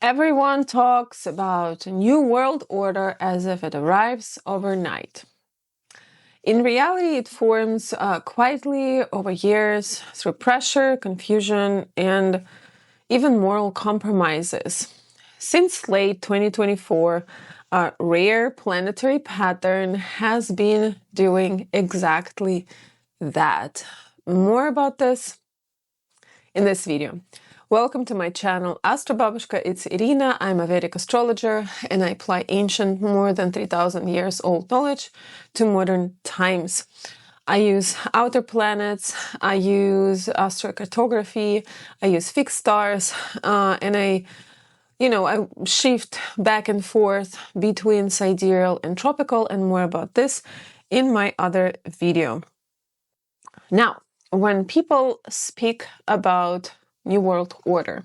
Everyone talks about a new world order as if it arrives overnight. In reality, it forms quietly over years through pressure, confusion, and even moral compromises. Since late 2024, a rare planetary pattern has been doing exactly that. More about this in this video. Welcome to my channel Astrobabushka. It's Irina. I'm a Vedic astrologer and I apply ancient, more than 3,000 years old knowledge to modern times. I use outer planets, I use astrocartography, I use fixed stars, and I shift back and forth between sidereal and tropical, and more about this in my other video. Now, when people speak about New World Order,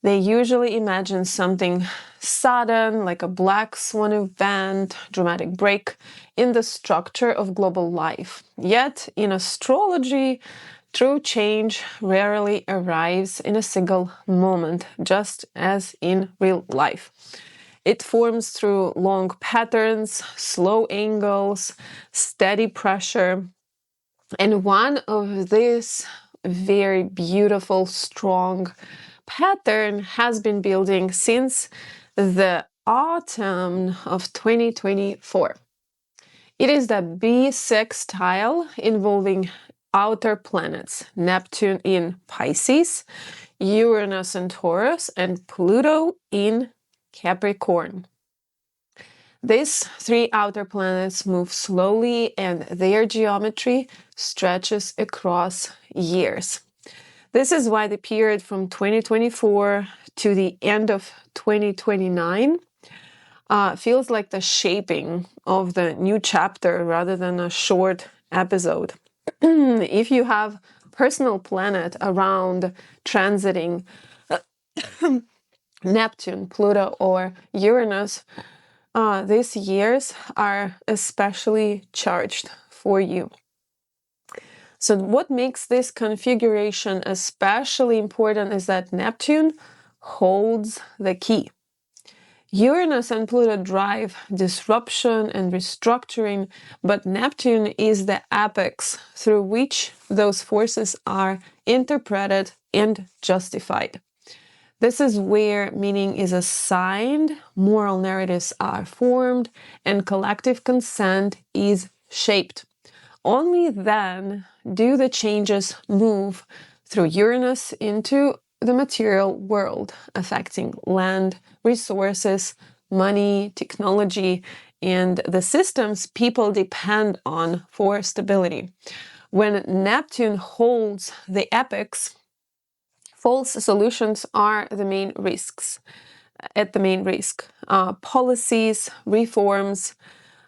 they usually imagine something sudden, like a black swan event, dramatic break in the structure of global life. Yet, in astrology, true change rarely arrives in a single moment, just as in real life. It forms through long patterns, slow angles, steady pressure. And one of these very beautiful, strong pattern has been building since the autumn of 2024. It is the bisextile involving outer planets, Neptune in Pisces, Uranus in Taurus, and Pluto in Capricorn. These three outer planets move slowly and their geometry stretches across years. This is why the period from 2024 to the end of 2029 feels like the shaping of the new chapter rather than a short episode. If you have personal planet around transiting Neptune, Pluto, or Uranus, these years are especially charged for you. So what makes this configuration especially important is that Neptune holds the key. Uranus and Pluto drive disruption and restructuring, but Neptune is the apex through which those forces are interpreted and justified. This is where meaning is assigned, moral narratives are formed, and collective consent is shaped. Only then do the changes move through Uranus into the material world, affecting land, resources, money, technology, and the systems people depend on for stability. When Neptune holds the apex, false solutions are the main risks. Policies, reforms,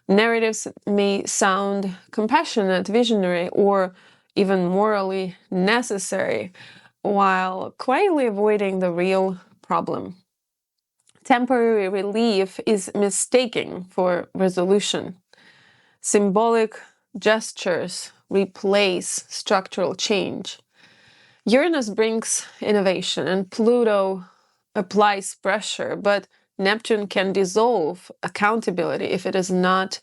narratives may sound compassionate, visionary, or even morally necessary, while quietly avoiding the real problem. Temporary relief is mistaken for resolution. Symbolic gestures replace structural change. Uranus brings innovation and Pluto applies pressure, but Neptune can dissolve accountability if it is not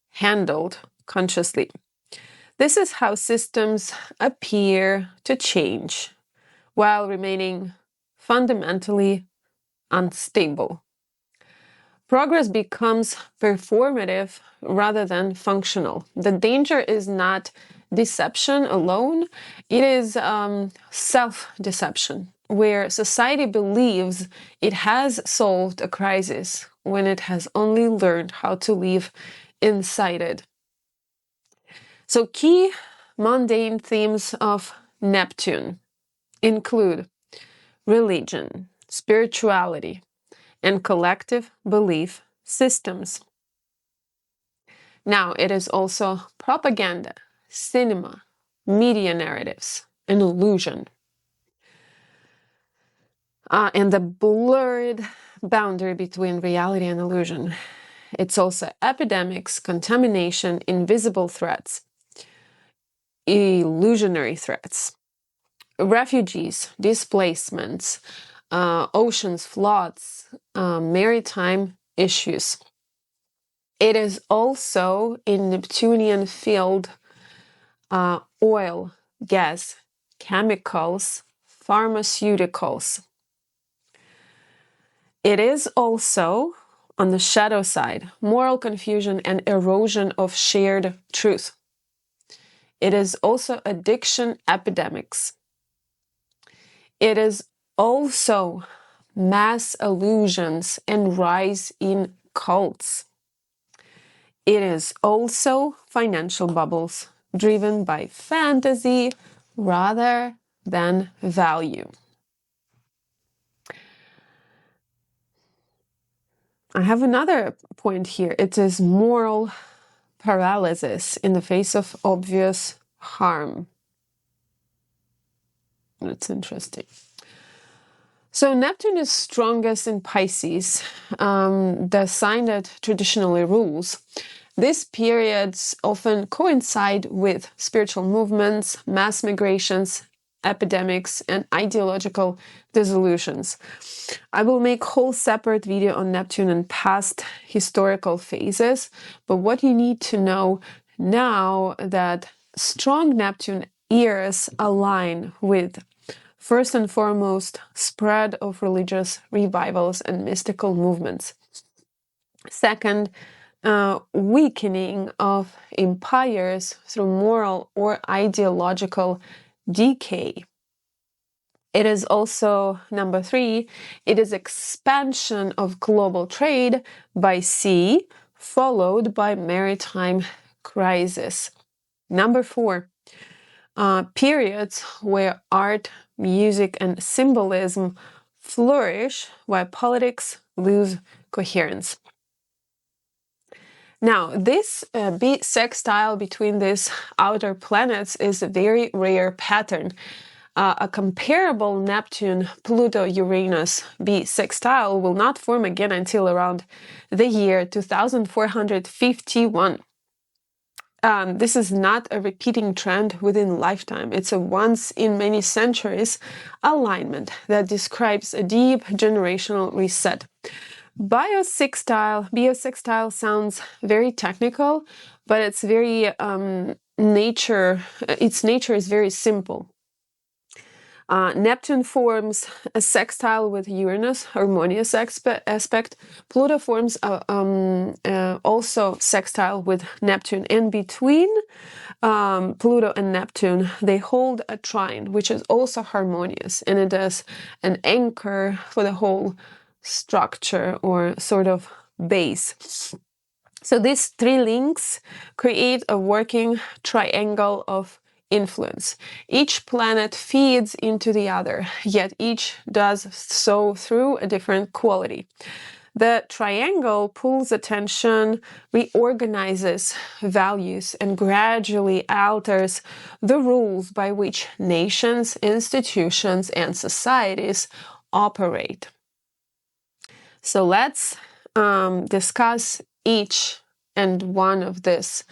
handled consciously. This is how systems appear to change while remaining fundamentally unstable. Progress becomes performative rather than functional. The danger is not deception alone, it is self-deception, where society believes it has solved a crisis when it has only learned how to live inside it. So key mundane themes of Neptune include religion, spirituality, and collective belief systems. Now, it is also propaganda, cinema, media narratives, and illusion. And the blurred boundary between reality and illusion. It's also epidemics, contamination, invisible threats, illusionary threats, refugees, displacements, oceans, floods, maritime issues. It is also in Neptunian field oil, gas, chemicals, pharmaceuticals. It is also, on the shadow side, moral confusion and erosion of shared truth. It is also addiction epidemics. It is also mass illusions and rise in cults. It is also financial bubbles driven by fantasy rather than value. I have another point here. It is moral paralysis in the face of obvious harm. That's interesting. So Neptune is strongest in Pisces, the sign that traditionally rules. These periods often coincide with spiritual movements, mass migrations, epidemics, and ideological dissolutions. I will make a whole separate video on Neptune and past historical phases, but what you need to know now that strong Neptune years align with, first and foremost, spread of religious revivals and mystical movements. Second, weakening of empires through moral or ideological decay. It is also, number 3, it is expansion of global trade by sea, followed by maritime crisis. Number 4, periods where art, music, and symbolism flourish while politics lose coherence. Now, this bisextile between these outer planets is a very rare pattern. A comparable Neptune-Pluto-Uranus bisextile will not form again until around the year 2451. This is not a repeating trend within lifetime. It's a once in many centuries alignment that describes a deep generational reset. Biosextile sounds very technical, but it's very its nature is very simple. Neptune forms a sextile with Uranus, harmonious aspect. Pluto forms also sextile with Neptune. And between Pluto and Neptune, they hold a trine, which is also harmonious. And it is an anchor for the whole structure or sort of base. So these 3 links create a working triangle of influence. Each planet feeds into the other, yet each does so through a different quality. The triangle pulls attention, reorganizes values, and gradually alters the rules by which nations, institutions, and societies operate. So let's discuss each and one of these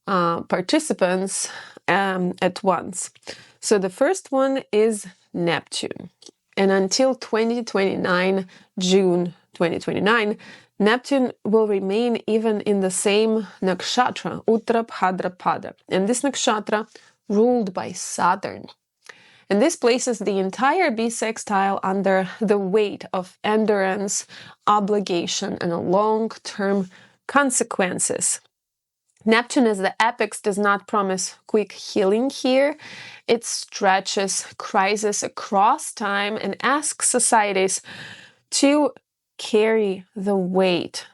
participants at once. So the first one is Neptune. And until 2029, June 2029, Neptune will remain even in the same nakshatra, Uttarabhadrapada. And this nakshatra ruled by Saturn. And this places the entire bisextile under the weight of endurance, obligation, and long-term consequences. Neptune as the apex does not promise quick healing here. It stretches crisis across time and asks societies to carry the weight.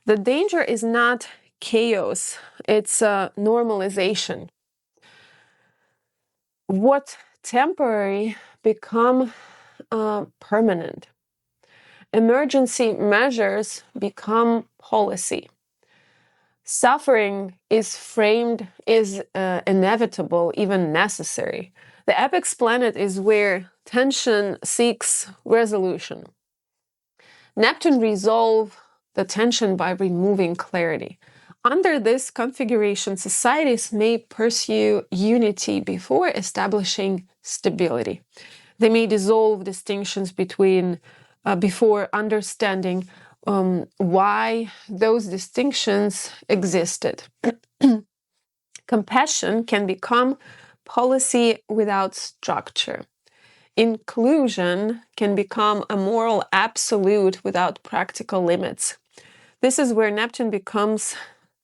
The danger is not chaos, it's normalization. What temporary become permanent. Emergency measures become policy. Suffering is framed as inevitable, even necessary. The apex planet is where tension seeks resolution. Neptune resolves the tension by removing clarity. Under this configuration, societies may pursue unity before establishing stability. They may dissolve distinctions between before understanding why those distinctions existed. Compassion can become policy without structure. Inclusion can become a moral absolute without practical limits. This is where Neptune becomes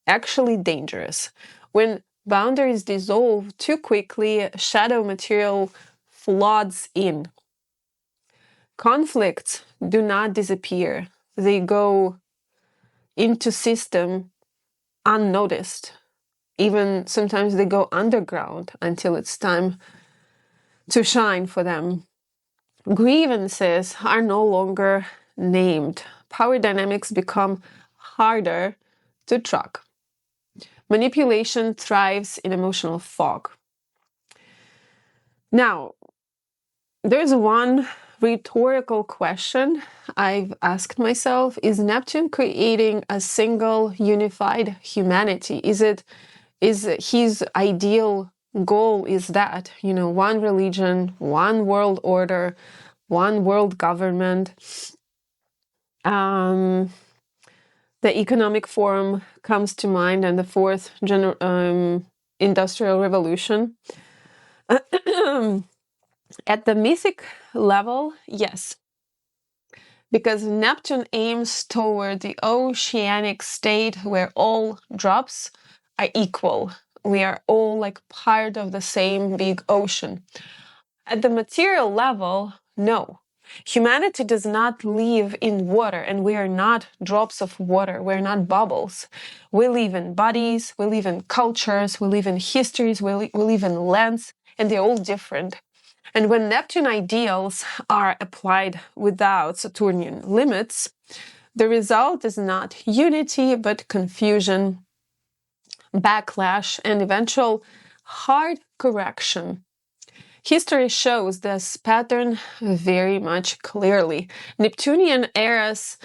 actually dangerous. When boundaries dissolve too quickly, shadow material floods in. Conflicts do not disappear. They go into system unnoticed. Even sometimes they go underground until it's time to shine for them. Grievances are no longer named. Power dynamics become harder to track. Manipulation thrives in emotional fog. Now, there's one rhetorical question I've asked myself. Is Neptune creating a single unified humanity? Is his ideal goal is that, one religion, one world order, one world government? The economic forum comes to mind, and the fourth industrial revolution. At the mythic level, yes, because Neptune aims toward the oceanic state where all drops are equal. We are all like part of the same big ocean. At the material level, no. Humanity does not live in water, and we are not drops of water. We're not bubbles. We live in bodies, we live in cultures, we live in histories, we live in lands, and they're all different. And when Neptune ideals are applied without Saturnian limits, the result is not unity, but confusion, backlash, and eventual hard correction. History shows this pattern very much clearly. Neptunian eras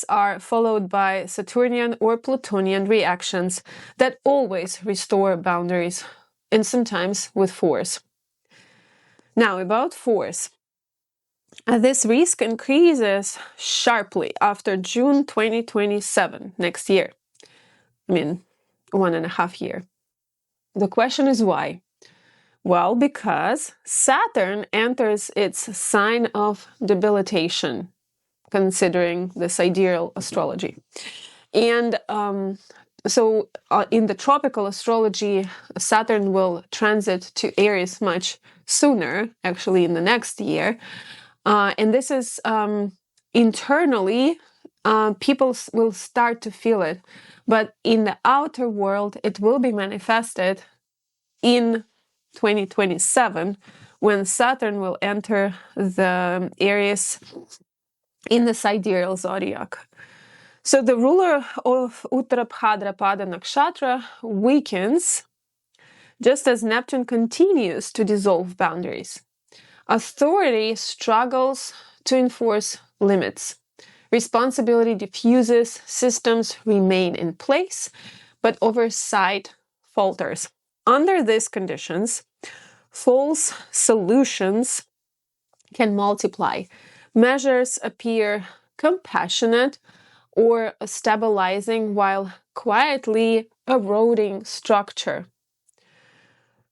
are followed by Saturnian or Plutonian reactions that always restore boundaries, and sometimes with force. Now, about force. This risk increases sharply after June 2027, next year. 1.5 years. The question is why? Well, because Saturn enters its sign of debilitation, considering the sidereal astrology. And so in the tropical astrology, Saturn will transit to Aries much sooner, actually in the next year. And this is internally, people will start to feel it. But in the outer world, it will be manifested in 2027, when Saturn will enter the Aries in the sidereal zodiac. So the ruler of Uttarabhadrapada Nakshatra weakens just as Neptune continues to dissolve boundaries. Authority struggles to enforce limits. Responsibility diffuses, systems remain in place, but oversight falters. Under these conditions, false solutions can multiply. Measures appear compassionate or stabilizing while quietly eroding structure.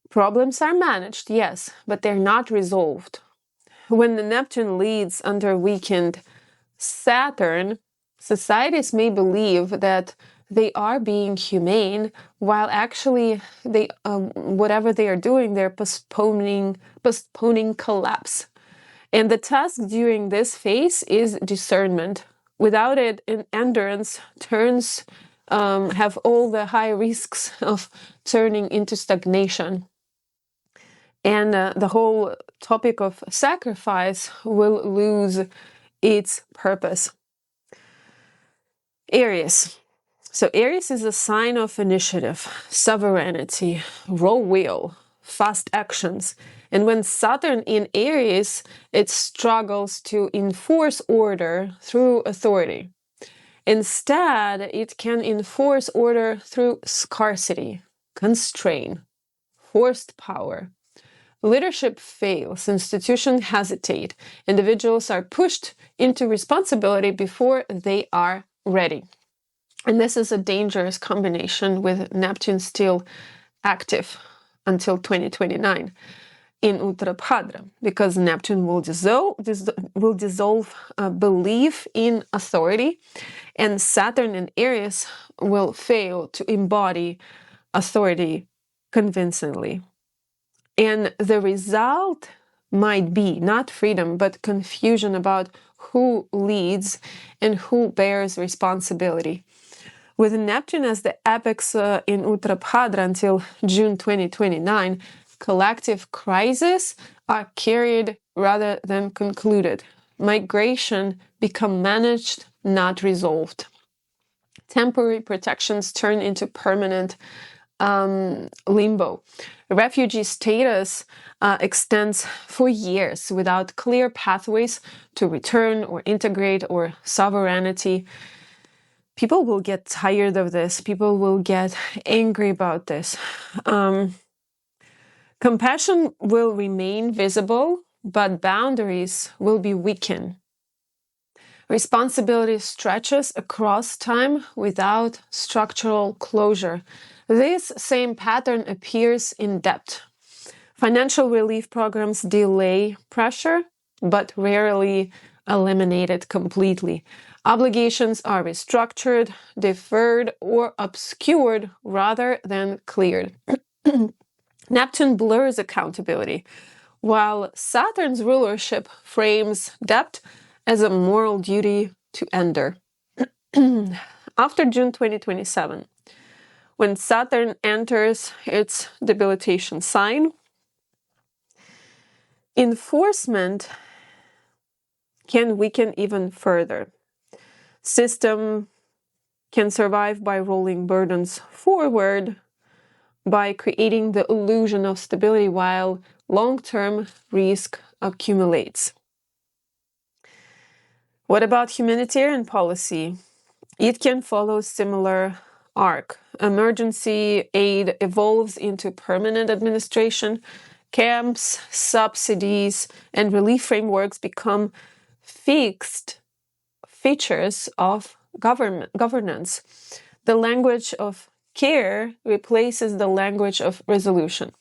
Problems are managed, yes, but they're not resolved. When the Neptune leads under weakened Saturn, societies may believe that they are being humane, while actually they, whatever they are doing, they're postponing collapse. And the task during this phase is discernment. Without it, endurance turns have all the high risks of turning into stagnation. And the whole topic of sacrifice will lose its purpose. Aries. So Aries is a sign of initiative, sovereignty, raw will, fast actions. And when Saturn in Aries, it struggles to enforce order through authority. Instead, it can enforce order through scarcity, constraint, forced power, Leadership fails, institutions hesitate, individuals are pushed into responsibility before they are ready. And this is a dangerous combination with Neptune still active until 2029 in Uttarabhadra, because Neptune will dissolve belief in authority, and Saturn in Aries will fail to embody authority convincingly. And the result might be not freedom, but confusion about who leads and who bears responsibility. With Neptune as the apex in Uttarabhadra until June 2029, collective crises are carried rather than concluded. Migration become managed, not resolved. Temporary protections turn into permanent limbo. Refugee status extends for years without clear pathways to return or integrate or sovereignty. People will get tired of this. People will get angry about this. Compassion will remain visible, but boundaries will be weakened. Responsibility stretches across time without structural closure. This same pattern appears in debt. Financial relief programs delay pressure, but rarely eliminate it completely. Obligations are restructured, deferred, or obscured rather than cleared. Neptune blurs accountability, while Saturn's rulership frames debt as a moral duty to endure. After June 2027, when Saturn enters its debilitation sign, enforcement can weaken even further. System can survive by rolling burdens forward, by creating the illusion of stability while long-term risk accumulates. What about humanitarian policy? It can follow similar arc. Emergency aid evolves into permanent administration. Camps, subsidies, and relief frameworks become fixed features of governance. The language of care replaces the language of resolution.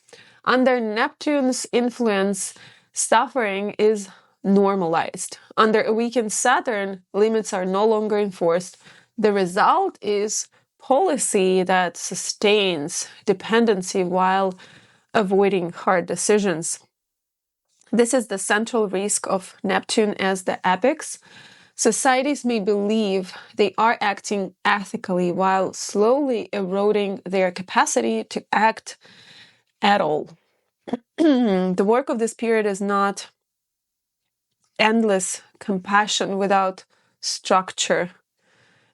Under Neptune's influence, suffering is normalized. Under a weakened Saturn, limits are no longer enforced. The result is policy that sustains dependency while avoiding hard decisions. This is the central risk of Neptune as the apex. Societies may believe they are acting ethically while slowly eroding their capacity to act at all. The work of this period is not endless compassion without structure.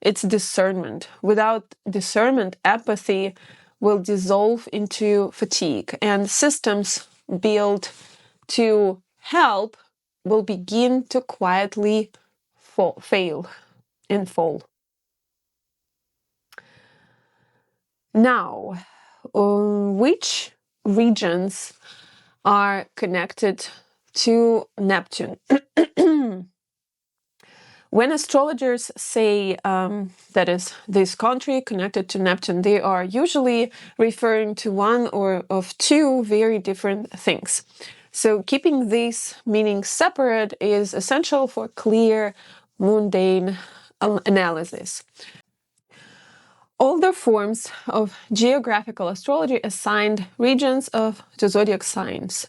It's discernment. Without discernment, apathy will dissolve into fatigue, and systems built to help will begin to quietly fail and fall. Now, which regions are connected to Neptune? When astrologers say that is this country connected to Neptune, they are usually referring to one or of two very different things. So keeping these meanings separate is essential for clear, mundane analysis. Older forms of geographical astrology assigned regions to zodiac signs.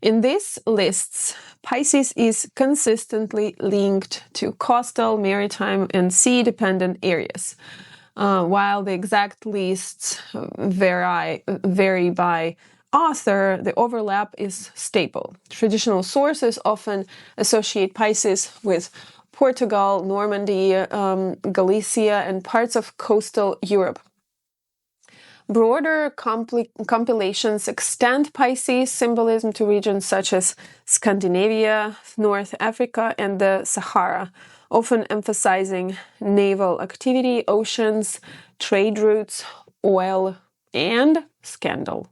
In these lists, Pisces is consistently linked to coastal, maritime, and sea-dependent areas. While the exact lists vary by author, the overlap is stable. Traditional sources often associate Pisces with Portugal, Normandy, Galicia, and parts of coastal Europe. Broader compilations extend Pisces symbolism to regions such as Scandinavia, North Africa, and the Sahara, often emphasizing naval activity, oceans, trade routes, oil, and scandal.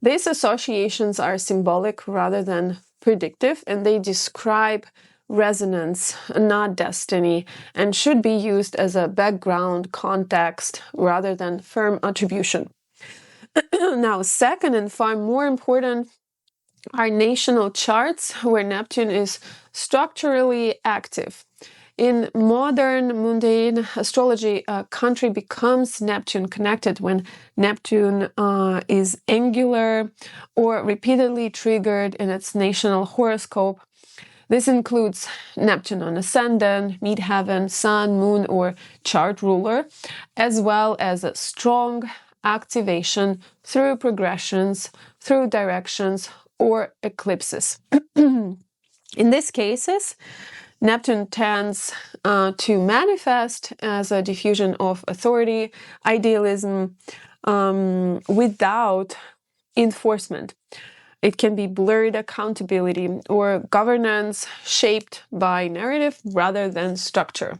These associations are symbolic rather than predictive, and they describe resonance, not destiny, and should be used as a background context rather than firm attribution. Now, second and far more important are national charts where Neptune is structurally active. In modern mundane astrology, a country becomes Neptune connected when Neptune is angular or repeatedly triggered in its national horoscope. This includes Neptune on ascendant, midheaven, sun, moon, or chart ruler, as well as a strong activation through progressions, through directions, or eclipses. In these cases, Neptune tends to manifest as a diffusion of authority, idealism, without enforcement. It can be blurred accountability or governance shaped by narrative rather than structure.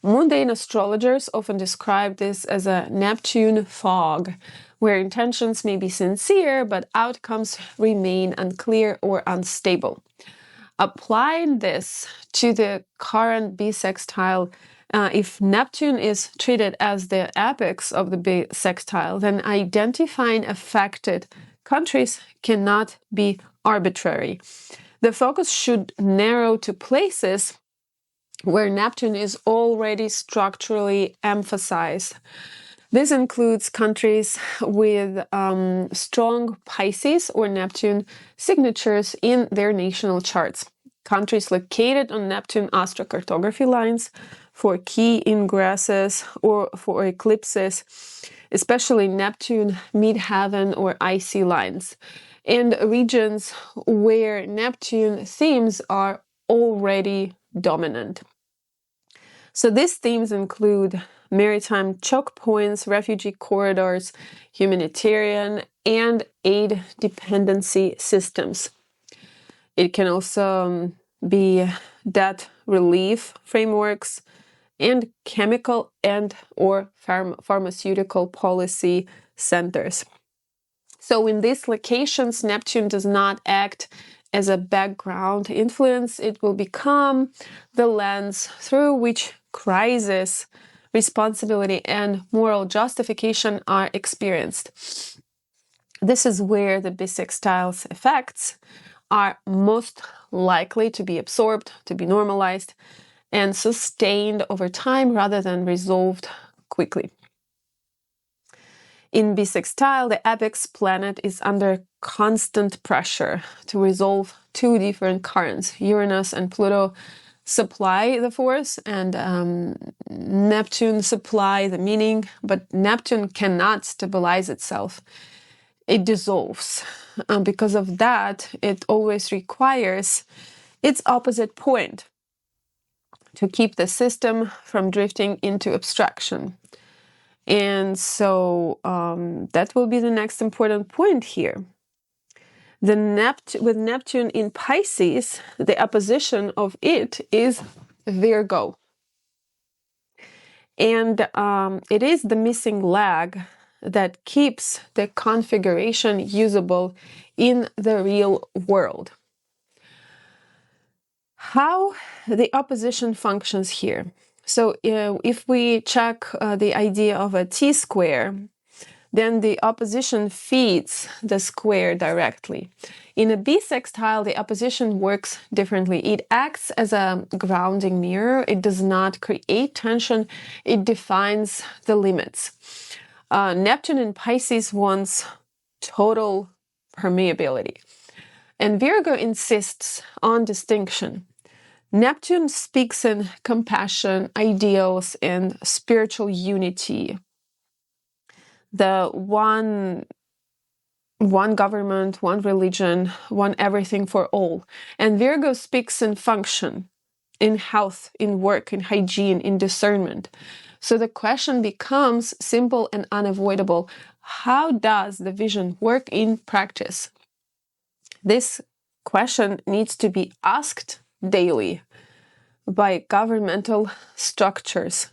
Mundane astrologers often describe this as a Neptune fog, where intentions may be sincere, but outcomes remain unclear or unstable. Applying this to the current bisextile, if Neptune is treated as the apex of the bisextile, then identifying affected countries cannot be arbitrary. The focus should narrow to places where Neptune is already structurally emphasized. This includes countries with strong Pisces or Neptune signatures in their national charts, countries located on Neptune astrocartography lines for key ingresses or for eclipses, especially Neptune midheaven or IC lines, and regions where Neptune themes are already dominant. So these themes include maritime choke points, refugee corridors, humanitarian, and aid dependency systems. It can also be debt relief frameworks and chemical and or pharmaceutical policy centers. So in these locations, Neptune does not act as a background influence. It will become the lens through which crisis, responsibility, and moral justification are experienced. This is where the bisextile's effects are most likely to be absorbed, to be normalized, and sustained over time rather than resolved quickly. In bisextile, the apex planet is under constant pressure to resolve two different currents. Uranus and Pluto supply the force, and Neptune supply the meaning, but Neptune cannot stabilize itself. It dissolves. Because of that, it always requires its opposite point to keep the system from drifting into abstraction. And so that will be the next important point here. With Neptune in Pisces, the opposition of it is Virgo. And it is the missing leg that keeps the configuration usable in the real world. How the opposition functions here. So if we check the idea of a T-square, then the opposition feeds the square directly. In a bisextile, the opposition works differently. It acts as a grounding mirror. It does not create tension. It defines the limits. Neptune in Pisces wants total permeability. And Virgo insists on distinction. Neptune speaks in compassion, ideals, and spiritual unity. The one government, one religion, one everything for all. And Virgo speaks in function, in health, in work, in hygiene, in discernment. So the question becomes simple and unavoidable. How does the vision work in practice? This question needs to be asked daily by governmental structures.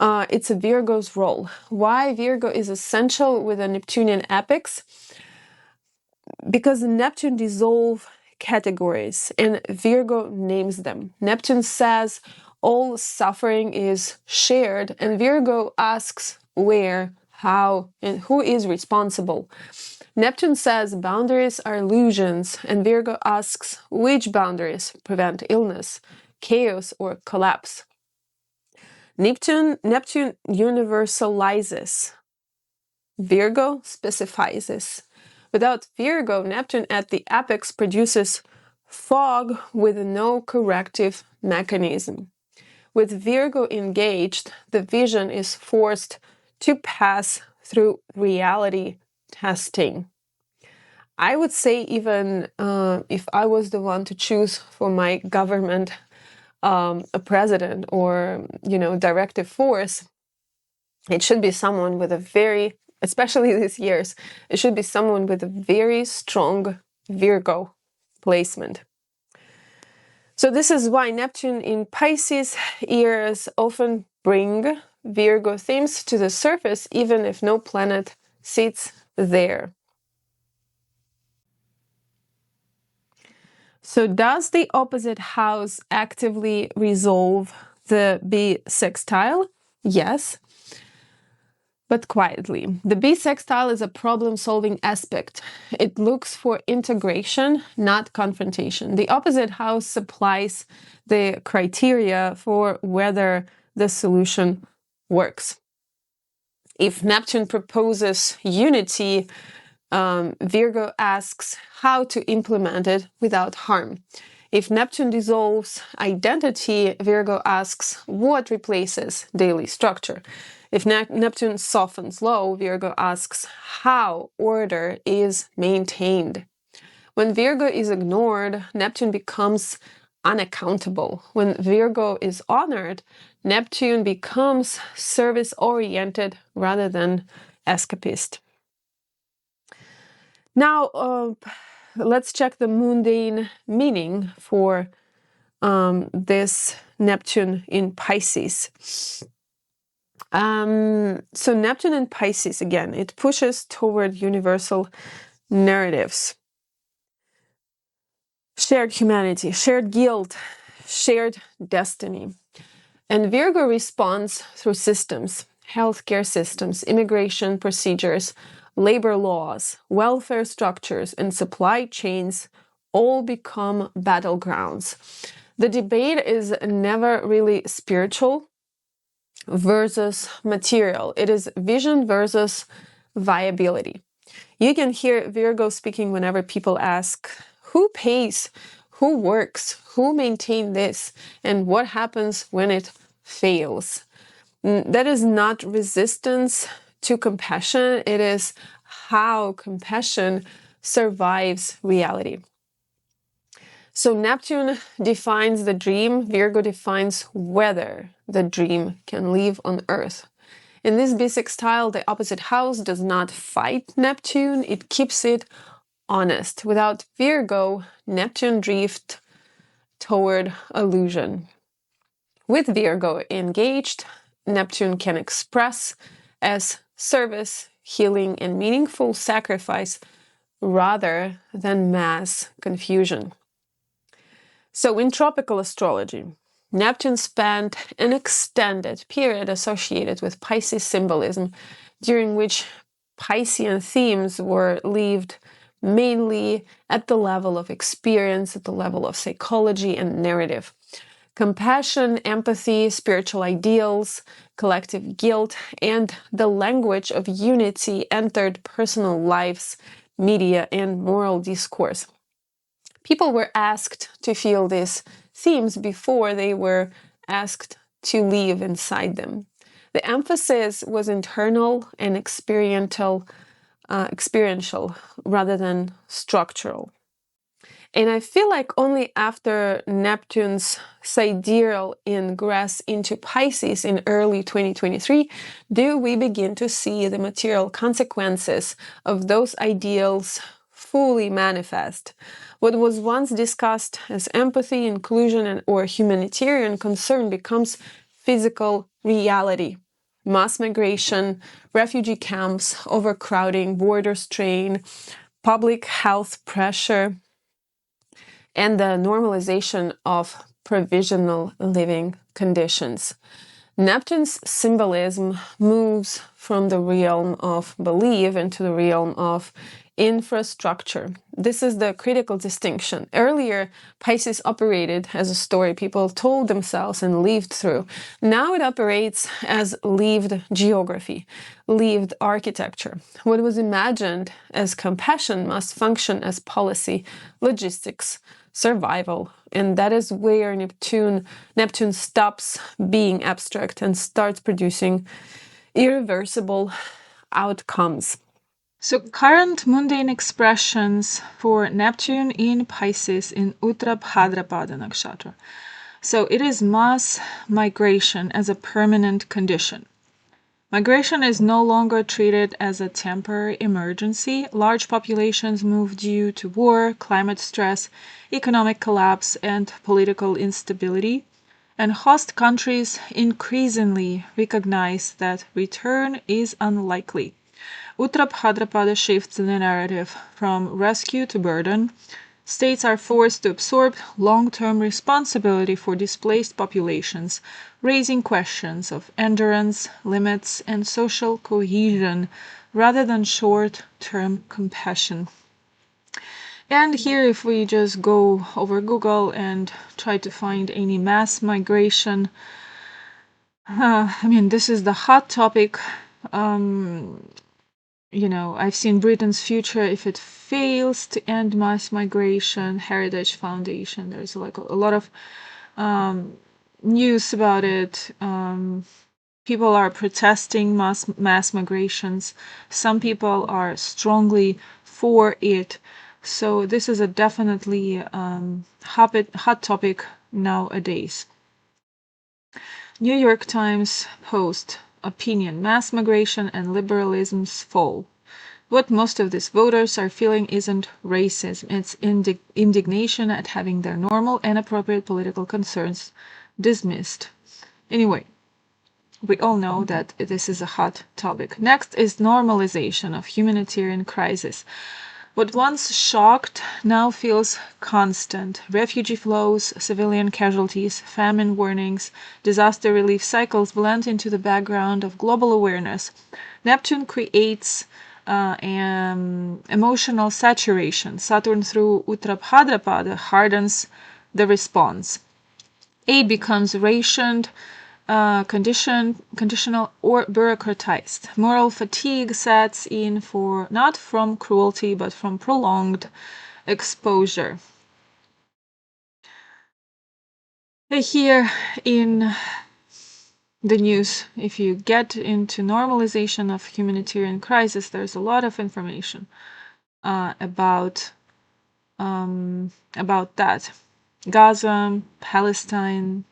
it's a Virgo's role. Why Virgo is essential with the Neptunian epics? Because Neptune dissolves categories and Virgo names them. Neptune says all suffering is shared, and Virgo asks where, how, and who is responsible. Neptune says boundaries are illusions, and Virgo asks which boundaries prevent illness, chaos, or collapse. Neptune universalizes. Virgo specifies. Without Virgo, Neptune at the apex produces fog with no corrective mechanism. With Virgo engaged, the vision is forced to pass through reality testing. I would say even if I was the one to choose for my government a president or, directive force, it should be someone with a very, especially these years, it should be someone with a very strong Virgo placement. So this is why Neptune in Pisces years often bring Virgo themes to the surface, even if no planet sits there. So does the opposite house actively resolve the bisextile? Yes, but quietly. The bisextile is a problem-solving aspect. It looks for integration, not confrontation. The opposite house supplies the criteria for whether the solution works. If Neptune proposes unity, Virgo asks how to implement it without harm. If Neptune dissolves identity, Virgo asks what replaces daily structure. If Neptune softens low, Virgo asks how order is maintained. When Virgo is ignored, Neptune becomes unaccountable. When Virgo is honored, Neptune becomes service-oriented rather than escapist. Now, let's check the mundane meaning for this Neptune in Pisces. So Neptune in Pisces, again, it pushes toward universal narratives. Shared humanity, shared guilt, shared destiny. And Virgo responds through systems, healthcare systems, immigration procedures, labor laws, welfare structures, and supply chains all become battlegrounds. The debate is never really spiritual versus material. It is vision versus viability. You can hear Virgo speaking whenever people ask, who pays, who works, who maintains this, and what happens when it fails. That is not resistance to compassion. It is how compassion survives reality. So Neptune defines the dream. Virgo defines whether the dream can live on Earth. In this bisextile, the opposite house does not fight Neptune. It keeps it honest. Without Virgo, Neptune drifts toward illusion. With Virgo engaged, Neptune can express as service, healing, and meaningful sacrifice rather than mass confusion. So in tropical astrology, Neptune spent an extended period associated with Pisces symbolism, during which Piscean themes were lived mainly at the level of experience, at the level of psychology and narrative. Compassion, empathy, spiritual ideals, collective guilt, and the language of unity entered personal lives, media, and moral discourse. People were asked to feel these themes before they were asked to live inside them. The emphasis was internal and experiential rather than structural. And I feel like only after Neptune's sidereal ingress into Pisces in early 2023 do we begin to see the material consequences of those ideals fully manifest. What was once discussed as empathy, inclusion, or humanitarian concern becomes physical reality. mass migration, refugee camps, overcrowding, border strain, public health pressure, and the normalization of provisional living conditions. Neptune's symbolism moves from the realm of belief into the realm of infrastructure. This is the critical distinction. Earlier, Pisces operated as a story people told themselves and lived through. Now it operates as lived geography, lived architecture. What was imagined as compassion must function as policy, logistics, survival. And that is where Neptune stops being abstract and starts producing irreversible outcomes. So current mundane expressions for Neptune in Pisces in Uttarabhadrapada nakshatra. So it is mass migration as a permanent condition. Migration is no longer treated as a temporary emergency. Large populations move due to war, climate stress, economic collapse, and political instability. And host countries increasingly recognize that return is unlikely. Uttarabhadrapada shifts the narrative from rescue to burden. States are forced to absorb long-term responsibility for displaced populations, raising questions of endurance, limits, and social cohesion rather than short-term compassion. And here, if we just go over Google and try to find any mass migration, this is the hot topic. I've seen Britain's future if it fails to end mass migration, Heritage Foundation. There's like a lot of news about it. People are protesting mass migrations. Some people are strongly for it. So this is a definitely hot topic nowadays. New York Times Post opinion: mass migration and liberalism's fall. What most of these voters are feeling isn't racism, it's indignation at having their normal and appropriate political concerns dismissed. Anyway, we all know that this is a hot topic. Next is normalization of humanitarian crisis. What once shocked now feels constant. Refugee flows, civilian casualties, famine warnings, disaster relief cycles blend into the background of global awareness. Neptune creates emotional saturation. Saturn through Uttarabhadrapada hardens the response. Aid becomes rationed, conditional, or bureaucratized. Moral fatigue sets in not from cruelty, but from prolonged exposure. Here in the news, if you get into normalization of humanitarian crisis, there's a lot of information about that. Gaza, Palestine,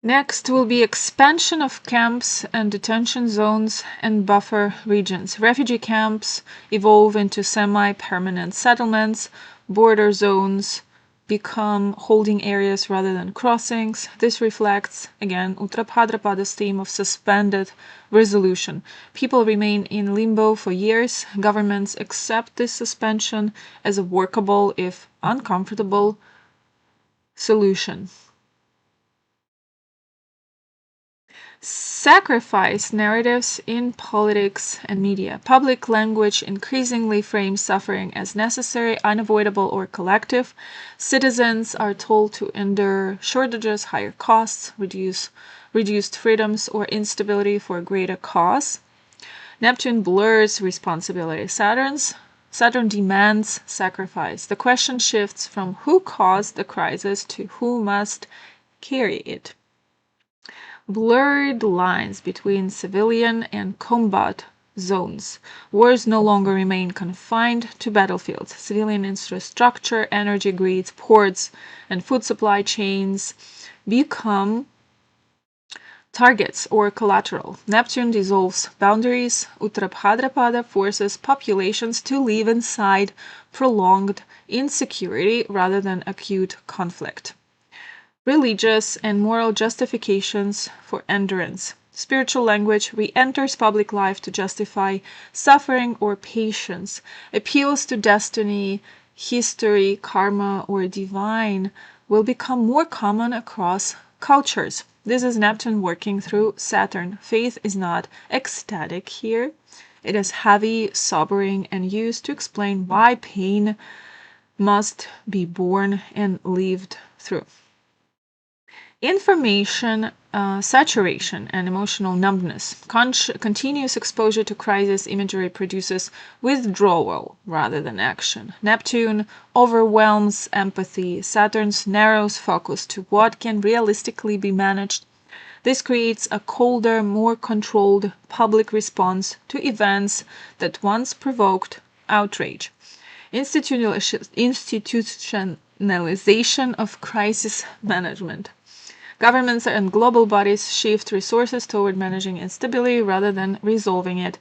next will be expansion of camps and detention zones and buffer regions. Refugee camps evolve into semi-permanent settlements. Border zones become holding areas rather than crossings. This reflects, again, Uttarabhadrapada's theme of suspended resolution. People remain in limbo for years. Governments accept this suspension as a workable, if uncomfortable, solution. Sacrifice narratives in politics and media. Public language increasingly frames suffering as necessary, unavoidable, or collective. Citizens are told to endure shortages, higher costs, reduced freedoms, or instability for a greater cause. Neptune blurs responsibility. Saturn demands sacrifice. The question shifts from who caused the crisis to who must carry it. Blurred lines between civilian and combat zones. Wars no longer remain confined to battlefields. Civilian infrastructure, energy grids, ports, and food supply chains become Targets or collateral. Neptune dissolves boundaries. Uttarabhadrapada forces populations to live inside prolonged insecurity rather than acute conflict. Religious and moral justifications for endurance. Spiritual language re-enters public life to justify suffering or patience. Appeals to destiny, history, karma, or divine will become more common across cultures. This is Neptune working through Saturn. Faith is not ecstatic here. It is heavy, sobering, and used to explain why pain must be borne and lived through. Information saturation and emotional numbness. Continuous exposure to crisis imagery produces withdrawal rather than action. Neptune overwhelms empathy. Saturn's narrows focus to what can realistically be managed. This creates a colder, more controlled public response to events that once provoked outrage. Institutionalization of crisis management. Governments and global bodies shift resources toward managing instability rather than resolving it.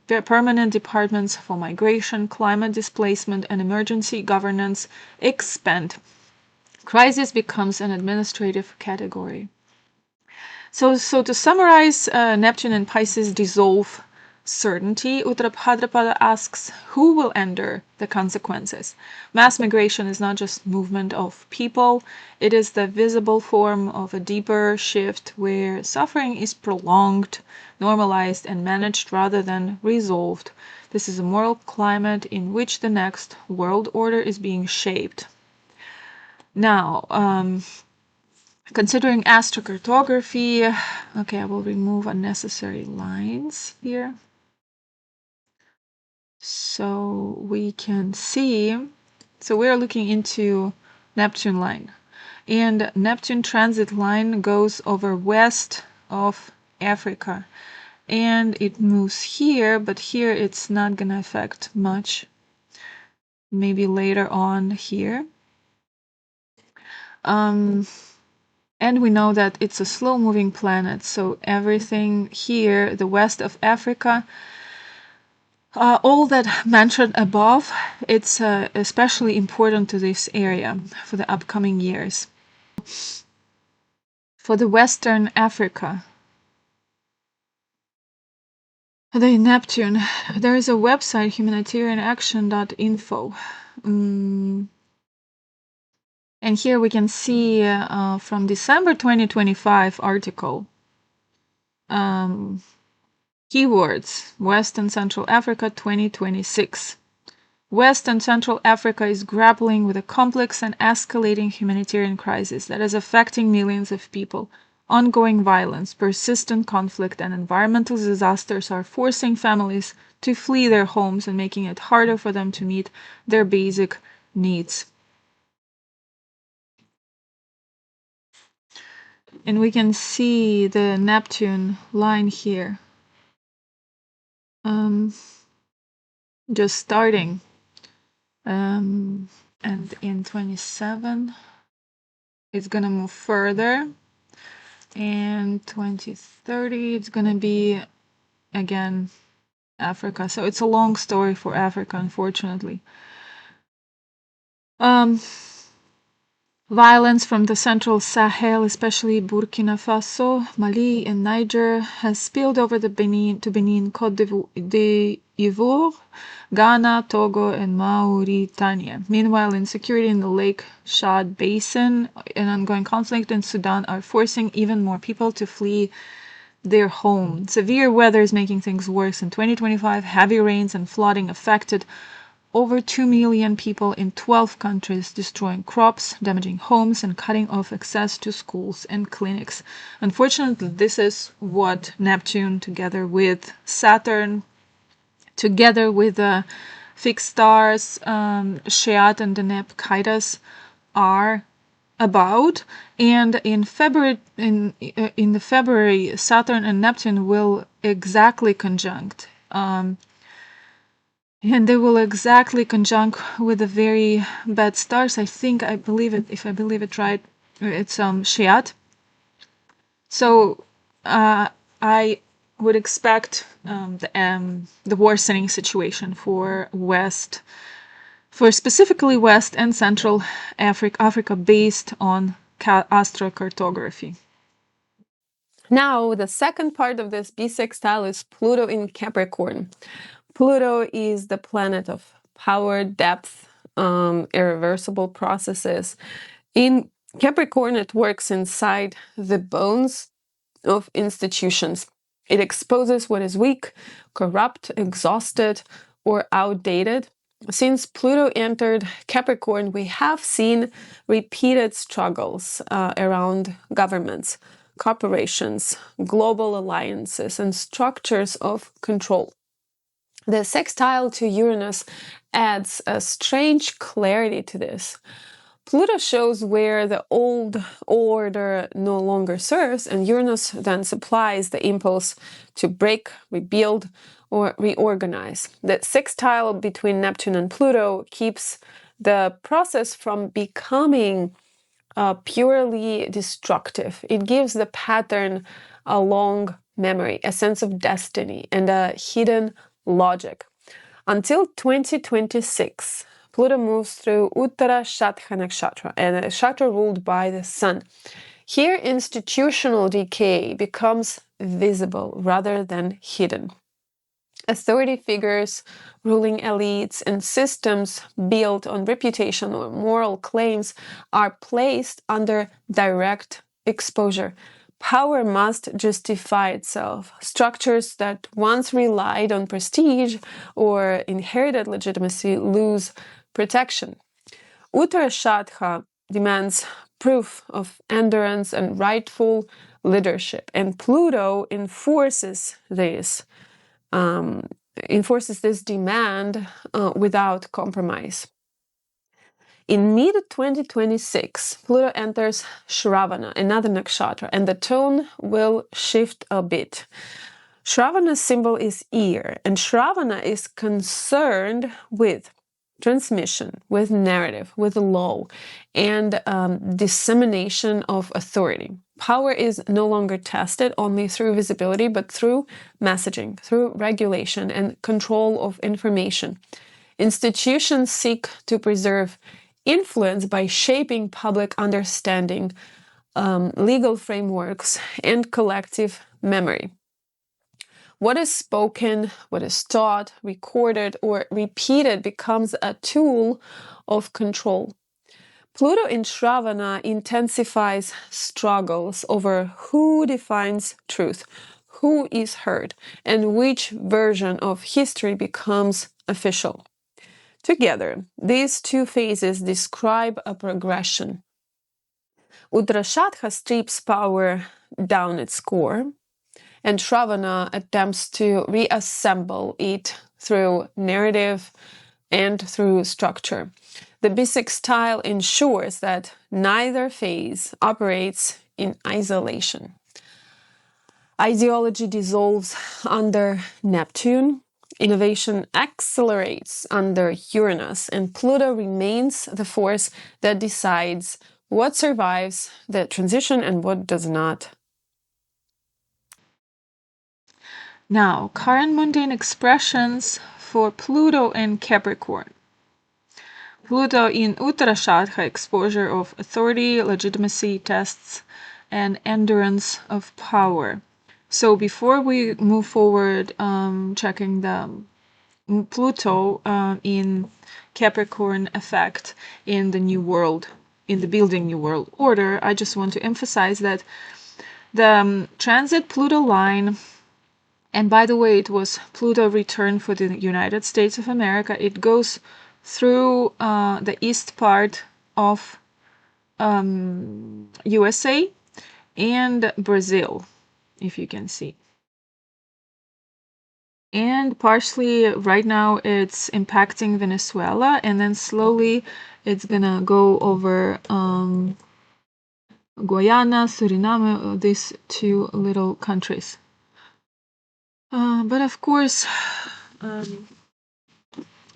Permanent departments for migration, climate displacement, and emergency governance expand. Crisis becomes an administrative category. So to summarize, Neptune and Pisces dissolve certainty. Uttarabhadrapada asks, who will endure the consequences? Mass migration is not just movement of people, it is the visible form of a deeper shift where suffering is prolonged, normalized, and managed rather than resolved. This is a moral climate in which the next world order is being shaped. Now, considering astrocartography, okay, I will remove unnecessary lines here. So we can see, so we're looking into Neptune line. And Neptune transit line goes over west of Africa. And it moves here, but here it's not gonna affect much. Maybe later on here. And we know that it's a slow-moving planet, so everything here, the west of Africa, all that mentioned above, it's especially important to this area for the upcoming years. For the Western Africa, the Neptune, there is a website, humanitarianaction.info. And here we can see from December 2025 article, keywords, West and Central Africa 2026. West and Central Africa is grappling with a complex and escalating humanitarian crisis that is affecting millions of people. Ongoing violence, persistent conflict, and environmental disasters are forcing families to flee their homes and making it harder for them to meet their basic needs. And we can see the Neptune line here. Just starting. And in 27, it's gonna move further. And 2030, it's gonna be again Africa. So it's a long story for Africa, unfortunately. Violence from the central Sahel, especially Burkina Faso, Mali, and Niger, has spilled over to Benin, Côte d'Ivoire, Ghana, Togo, and Mauritania. Meanwhile, insecurity in the Lake Chad Basin and ongoing conflict in Sudan are forcing even more people to flee their home. Severe weather is making things worse. In 2025, heavy rains and flooding affected over 2 million people in 12 countries, destroying crops, damaging homes, and cutting off access to schools and clinics. Unfortunately, this is what Neptune, together with Saturn, together with the fixed stars, Sheat and Deneb Kaidas, are about. And in February, February, Saturn and Neptune will exactly conjunct. And they will exactly conjunct with the very bad stars. I believe it right, it's Sheat. So I would expect the worsening situation for specifically West and Central Africa based on astrocartography. Now, the second part of this bisextile is Pluto in Capricorn. Pluto is the planet of power, depth, irreversible processes. In Capricorn, it works inside the bones of institutions. It exposes what is weak, corrupt, exhausted, or outdated. Since Pluto entered Capricorn, we have seen repeated struggles around governments, corporations, global alliances, and structures of control. The sextile to Uranus adds a strange clarity to this. Pluto shows where the old order no longer serves, and Uranus then supplies the impulse to break, rebuild, or reorganize. The sextile between Neptune and Pluto keeps the process from becoming purely destructive. It gives the pattern a long memory, a sense of destiny, and a hidden logic. Until 2026, Pluto moves through Uttarashadha nakshatra, and a nakshatra ruled by the sun. Here, institutional decay becomes visible rather than hidden. Authority figures, ruling elites, and systems built on reputation or moral claims are placed under direct exposure. Power must justify itself. Structures that once relied on prestige or inherited legitimacy lose protection. Uttarashadha demands proof of endurance and rightful leadership, and Pluto enforces this demand without compromise. In mid-2026, Pluto enters Shravana, another nakshatra, and the tone will shift a bit. Shravana's symbol is ear, and Shravana is concerned with transmission, with narrative, with law, and dissemination of authority. Power is no longer tested only through visibility, but through messaging, through regulation and control of information. Institutions seek to preserve influence by shaping public understanding, legal frameworks, and collective memory. What is spoken, what is taught, recorded, or repeated becomes a tool of control. Pluto in Shravana intensifies struggles over who defines truth, who is heard, and which version of history becomes official. Together, these two phases describe a progression. Uttarashadha strips power down its core, and Shravana attempts to reassemble it through narrative and through structure. The bisextile ensures that neither phase operates in isolation. Ideology dissolves under Neptune, innovation accelerates under Uranus, and Pluto remains the force that decides what survives the transition and what does not. Now, current mundane expressions for Pluto in Capricorn. Pluto in Uttarashadha, exposure of authority, legitimacy tests, and endurance of power. So before we move forward, checking the Pluto in Capricorn effect in the New World, in the building New World order, I just want to emphasize that the transit Pluto line, and by the way, it was Pluto return for the United States of America. It goes through the east part of USA and Brazil, if you can see. And partially right now it's impacting Venezuela, and then slowly it's gonna go over Guyana, Suriname, these two little countries. But of course,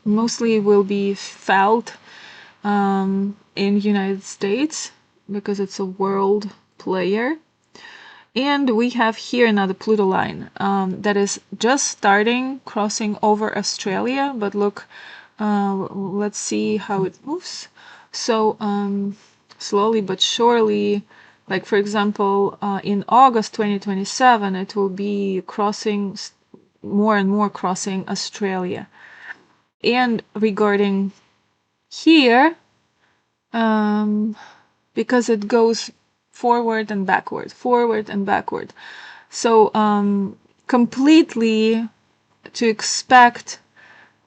mostly will be felt in United States because it's a world player. And we have here another Pluto line that is just starting crossing over Australia. But look, let's see how it moves. So slowly but surely, like for example, in August 2027, it will be crossing more and more crossing Australia. And regarding here, because it goes forward and backward. So completely to expect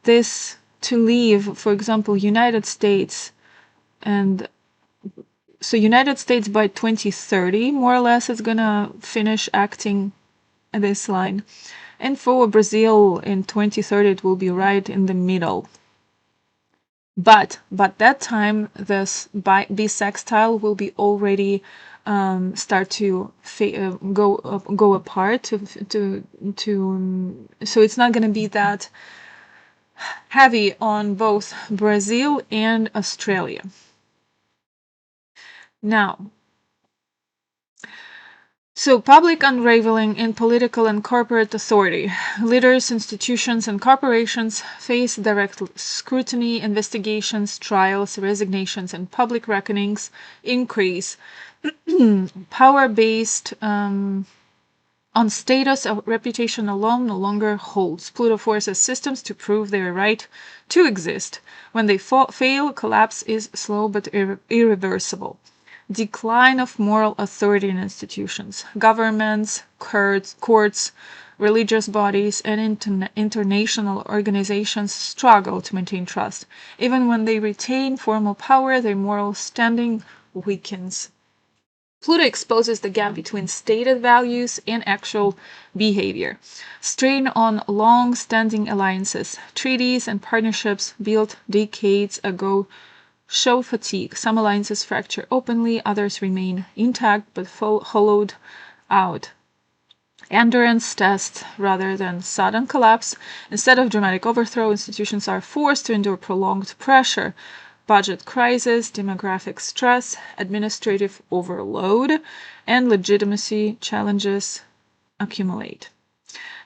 this to leave, for example, United States, and so United States by 2030, more or less, is gonna finish acting this line. And for Brazil in 2030, it will be right in the middle. But that time, this bisextile will be already start to go apart. So it's not going to be that heavy on both Brazil and Australia. Now, so public unraveling in political and corporate authority. Leaders, institutions, and corporations face direct scrutiny, investigations, trials, resignations, and public reckonings increase. Power based on status or reputation alone no longer holds. Pluto forces systems to prove their right to exist. When they fail, collapse is slow but irreversible. Decline of moral authority in institutions. Governments, courts, religious bodies, and international organizations struggle to maintain trust. Even when they retain formal power, their moral standing weakens. Pluto exposes the gap between stated values and actual behavior. Strain on long-standing alliances. Treaties and partnerships built decades ago show fatigue. Some alliances fracture openly, others remain intact but hollowed out. Endurance test rather than sudden collapse. Instead of dramatic overthrow, institutions are forced to endure prolonged pressure. Budget crisis, demographic stress, administrative overload, and legitimacy challenges accumulate.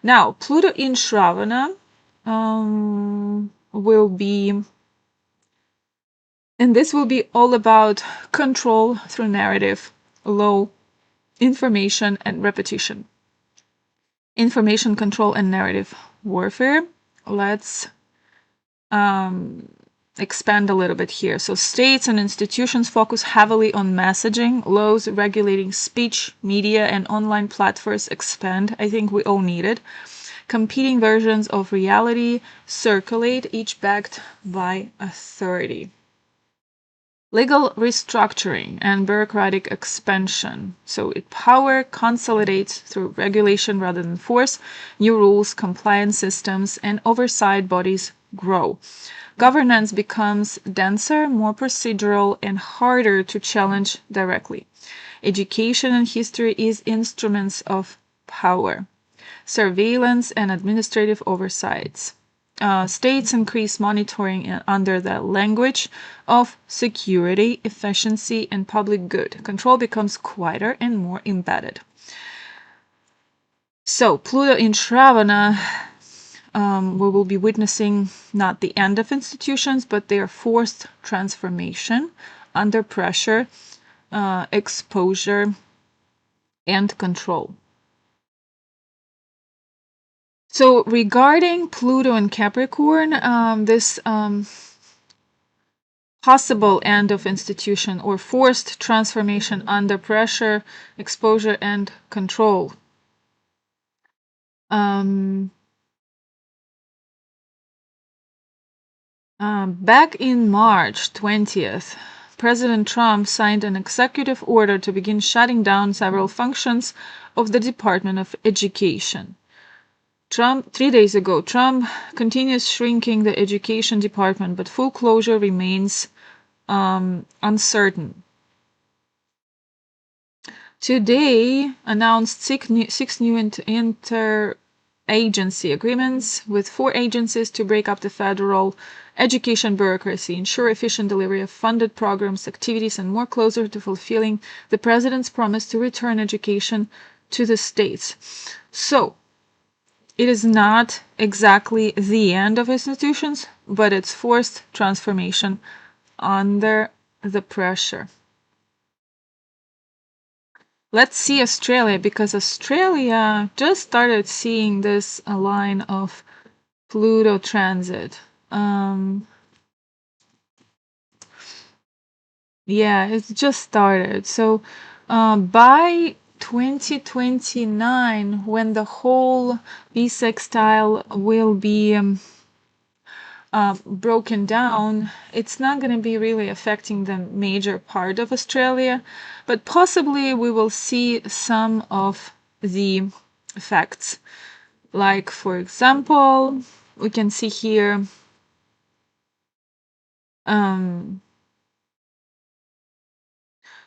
Now, Pluto in Shravana will be, and this will be all about control through narrative, low information, and repetition. Information control and narrative warfare. Let's expand a little bit here. So states and institutions focus heavily on messaging. Laws regulating speech, media, and online platforms expand. I think we all need it. Competing versions of reality circulate, each backed by authority. Legal restructuring and bureaucratic expansion. So power consolidates through regulation rather than force. New rules, compliance systems, and oversight bodies grow. Governance becomes denser, more procedural, and harder to challenge directly. Education and history is instruments of power. Surveillance and administrative oversights. States increase monitoring under the language of security, efficiency, and public good. Control becomes quieter and more embedded. So, Pluto in Shravana, we will be witnessing not the end of institutions, but their forced transformation under pressure, exposure, and control. So regarding Pluto and Capricorn, this possible end of institution or forced transformation under pressure, exposure, and control. Back in March 20th, President Trump signed an executive order to begin shutting down several functions of the Department of Education. 3 days ago, Trump continues shrinking the education department, but full closure remains uncertain. Today announced six new interagency agreements with 4 agencies to break up the federal education bureaucracy, ensure efficient delivery of funded programs, activities, and more closer to fulfilling the president's promise to return education to the States. So it is not exactly the end of institutions, but it's forced transformation under the pressure. Let's see Australia, because Australia just started seeing this line of Pluto transit. Yeah, it's just started. So by 2029, when the whole bisextile will be broken down, it's not going to be really affecting the major part of Australia, but possibly we will see some of the effects. Like, for example, we can see here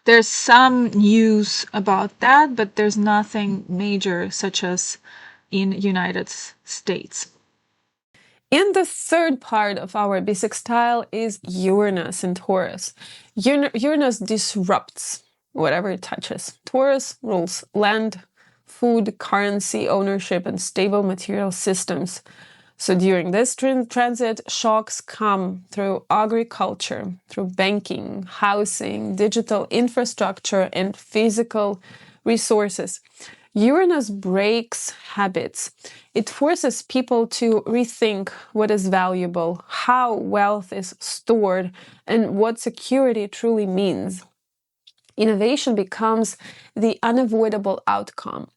there's some news about that, but there's nothing major such as in United States. And the third part of our bisextile is Uranus in Taurus. Uranus disrupts whatever it touches. Taurus rules land, food, currency, ownership, and stable material systems. So during this transit, shocks come through agriculture, through banking, housing, digital infrastructure, and physical resources. Uranus breaks habits. It forces people to rethink what is valuable, how wealth is stored, and what security truly means. Innovation becomes the unavoidable outcome.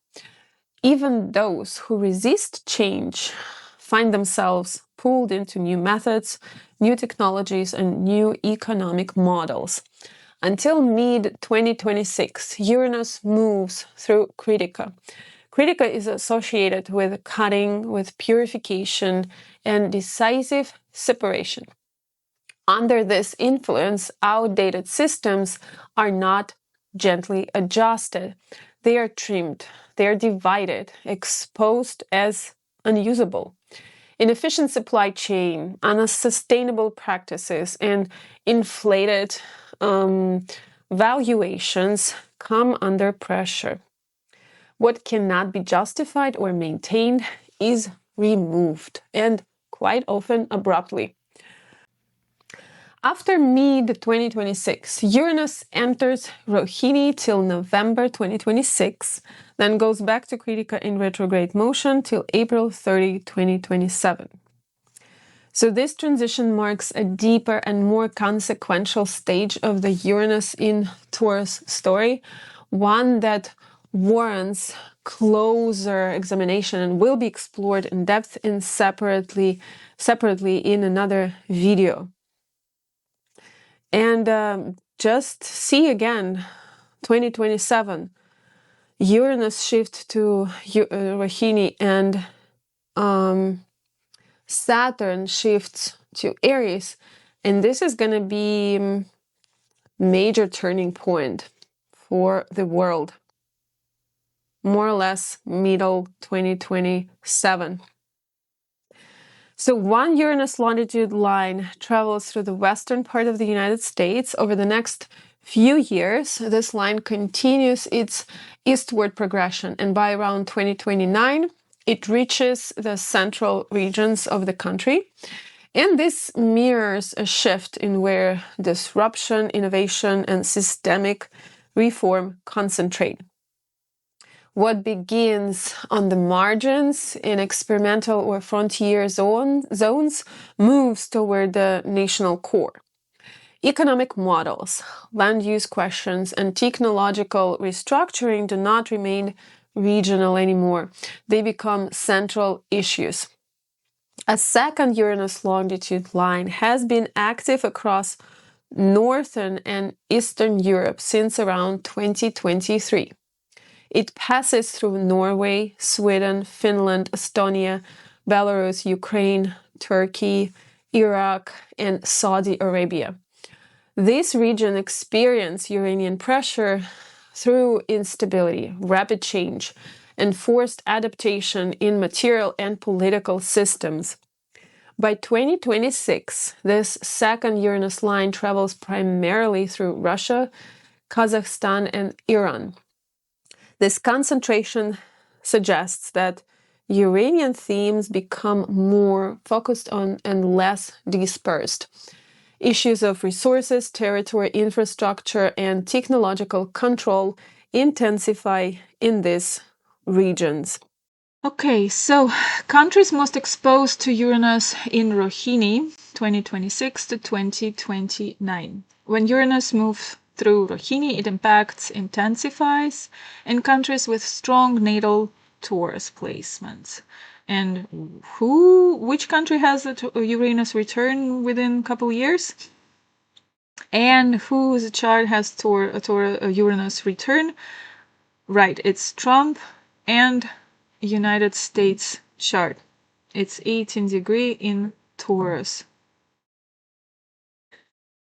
Even those who resist change find themselves pulled into new methods, new technologies, and new economic models. Until mid-2026, Uranus moves through Critica. Critica is associated with cutting, with purification, and decisive separation. Under this influence, outdated systems are not gently adjusted. They are trimmed, they are divided, exposed as unusable. Inefficient supply chain, unsustainable practices, and inflated valuations come under pressure. What cannot be justified or maintained is removed, and quite often abruptly. After mid-2026, Uranus enters Rohini till November 2026, then goes back to Critica in retrograde motion till April 30, 2027. So this transition marks a deeper and more consequential stage of the Uranus in Taurus story, one that warrants closer examination and will be explored in depth and separately in another video. And just see again, 2027, Uranus shift to Rohini, and Saturn shifts to Aries. And this is going to be a major turning point for the world. More or less middle 2027. So one Uranus longitude line travels through the western part of the United States. Over the next few years, this line continues its eastward progression, and by around 2029, it reaches the central regions of the country. And this mirrors a shift in where disruption, innovation, and systemic reform concentrate. What begins on the margins in experimental or frontier zones moves toward the national core. Economic models, land use questions, and technological restructuring do not remain regional anymore. They become central issues. A second Uranus longitude line has been active across Northern and Eastern Europe since around 2023. It passes through Norway, Sweden, Finland, Estonia, Belarus, Ukraine, Turkey, Iraq, and Saudi Arabia. This region experienced Uranian pressure through instability, rapid change, and forced adaptation in material and political systems. By 2026, this second Uranus line travels primarily through Russia, Kazakhstan, and Iran. This concentration suggests that Uranian themes become more focused on and less dispersed. Issues of resources, territory, infrastructure, and technological control intensify in these regions. Okay, so countries most exposed to Uranus in Rohini 2026 to 2029. When Uranus moves through Rohini, it impacts intensifies in countries with strong natal Taurus placements. And which country has a Uranus return within a couple years? And whose chart has Uranus return? Right, it's Trump and United States chart. It's 18 degree in Taurus.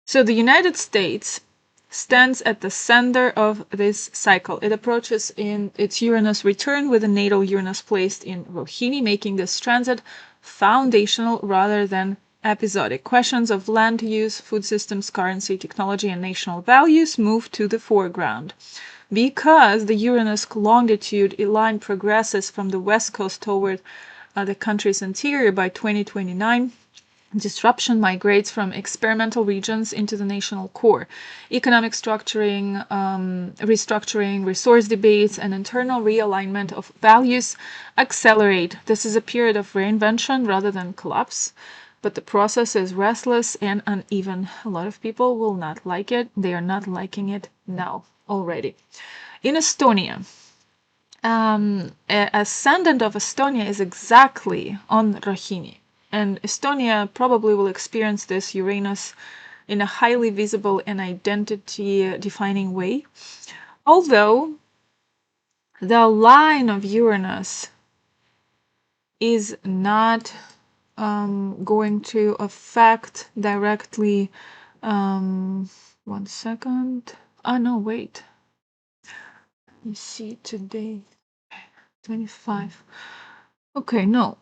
So the United States stands at the center of this cycle. It approaches in its Uranus return with a natal Uranus placed in Rohini, making this transit foundational rather than episodic. Questions of land use, food systems, currency, technology, and national values move to the foreground. Because the Uranus longitude line progresses from the west coast toward the country's interior by 2029, disruption migrates from experimental regions into the national core. Economic structuring, restructuring, resource debates, and internal realignment of values accelerate. This is a period of reinvention rather than collapse, but the process is restless and uneven. A lot of people will not like it. They are not liking it now already. In Estonia, ascendant of Estonia is exactly on Rohini. And Estonia probably will experience this Uranus in a highly visible and identity-defining way. Although the line of Uranus is not going to affect directly. One second. Oh, no, wait. You see today, 25. Okay, no.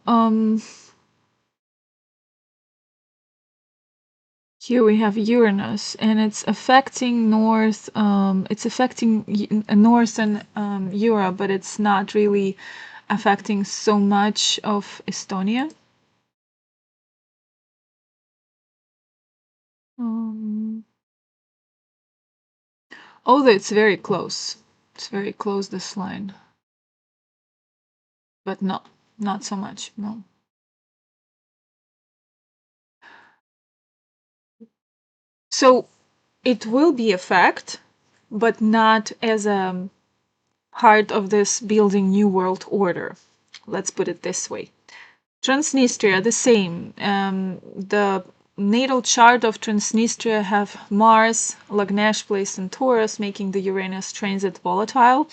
Here we have Uranus, and it's affecting North. It's affecting Northern Europe, but it's not really affecting so much of Estonia. Although it's very close. It's very close, this line. But no, not so much, no. So it will be effect, but not as a part of this building new world order. Let's put it this way. Transnistria, the same. The natal chart of Transnistria have Mars, Lagnesh placed in Taurus, making the Uranus transit volatile.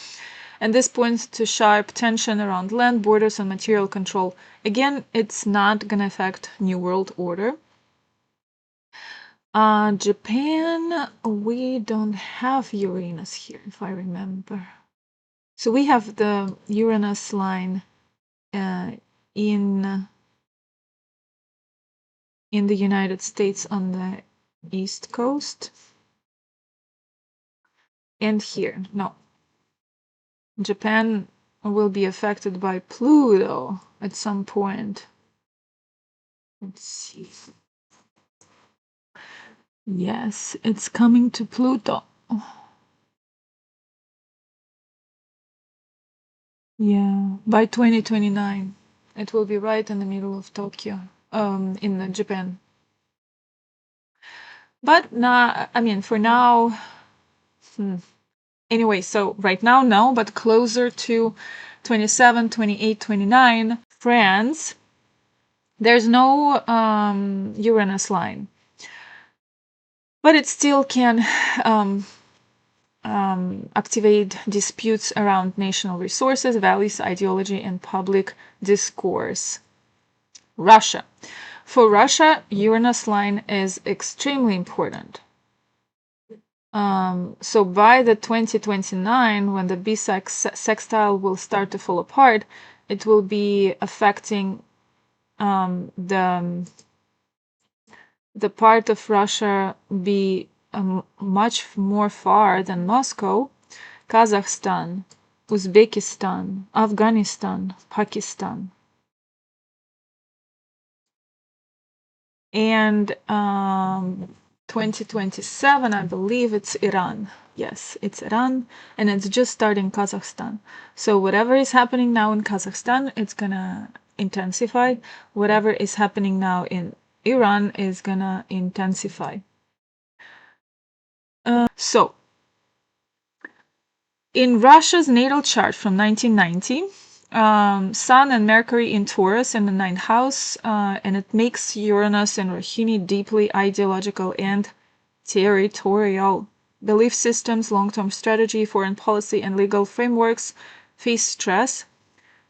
And this points to sharp tension around land, borders, and material control. Again, it's not going to affect New World Order. Japan, we don't have Uranus here, if I remember. So we have the Uranus line in the United States on the East Coast. And here, no. Japan will be affected by Pluto at some point. Let's see. Yes, it's coming to Pluto. Yeah, by 2029. It will be right in the middle of Tokyo, in Japan. But now, I mean, for now, anyway, so right now, no, but closer to 27, 28, 29, France, there's no Uranus line. But it still can activate disputes around national resources, values, ideology, and public discourse. Russia. For Russia, Uranus line is extremely important. So by the 2029, when the bisextile will start to fall apart, it will be affecting the part of Russia be much more far than Moscow, Kazakhstan, Uzbekistan, Afghanistan, Pakistan. And 2027, I believe it's Iran. Yes, it's Iran, and it's just starting Kazakhstan. So whatever is happening now in Kazakhstan, it's gonna intensify. Whatever is happening now in Iran is gonna intensify. So in Russia's natal chart from 1990, Sun and Mercury in Taurus in the 9th house, and it makes Uranus and Rohini deeply ideological and territorial. Belief systems, long-term strategy, foreign policy, and legal frameworks face stress